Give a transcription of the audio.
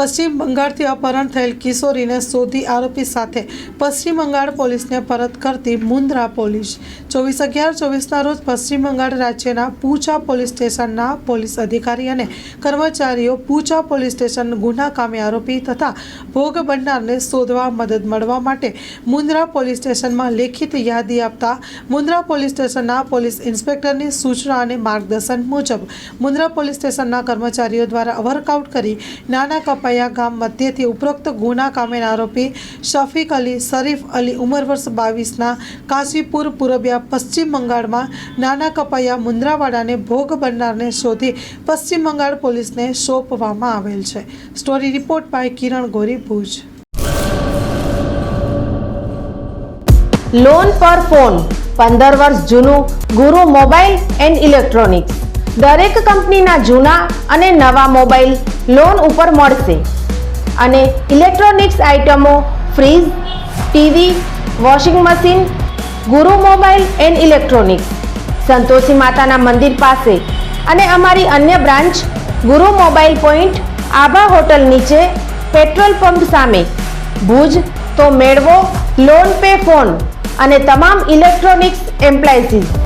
પશ્ચિમ બંગાળથી અપહરણ થયેલ કિશોરીને શોધી આરોપી સાથે પશ્ચિમ બંગાળ પોલીસને પરત કરતી મુન્દ્રા પોલીસ 24/11/24ના રોજ પશ્ચિમ બંગાળ રાજ્યના પૂંચા પોલીસ સ્ટેશનના પોલીસ અધિકારી અને કર્મચારીઓ પૂંચા પોલીસ સ્ટેશન ગુના કામે આરોપી તથા ભોગ બનનારને શોધવા મદદ મળવા માટે મુન્દ્રા પોલીસ સ્ટેશનમાં લેખિત યાદી આપતા મુન્દ્રા પોલીસ સ્ટેશનના પોલીસ ઇન્સ્પેક્ટરની સૂચના અને માર્ગદર્શન મુજબ મુન્દ્રા પોલીસ સ્ટેશનના કર્મચારીઓ દ્વારા વર્કઆઉટ કરી નાના કપાયા ગામ મધ્યથી ઉપરોક્ત ગુના કામેના આરોપી શફીક અલી શરીફ અલી ઉંમર વર્ષ 22ના કાશીપુર પૂરબિયા પશ્ચિમ બંગાળમાં નાના કપાયા મુન્દ્રાવાડાને ભોગ બનનારને શોધી પશ્ચિમ બંગાળ પોલીસને સોંપવામાં આવેલ છે। Story report by Kiran Gori, Bhuj. Loan પર ફોન 15 વર્ષ જૂનું ગુરુ મોબાઈલ એન્ડ ઇલેક્ટ્રોનિક્સ દરેક કંપનીના જૂના અને નવા મોબાઈલ લોન ઉપર મળશે અને ઇલેક્ટ્રોનિક્સ આઇટમો ફ્રીજ, ટીવી, વોશિંગ મશીન ગુરુ મોબાઈલ એન્ડ ઇલેક્ટ્રોનિક્સ સંતોષી માતાના મંદિર પાસે અને અમારી અન્ય બ્રાન્ચ ગુરુ મોબાઈલ પોઈન્ટ આભા હોટલ નીચે પેટ્રોલ પંપ સામે ભુજ। તો મેળવો લોન પે ફોન અને તમામ ઇલેક્ટ્રોનિક્સ એપ્લાયન્સીસ।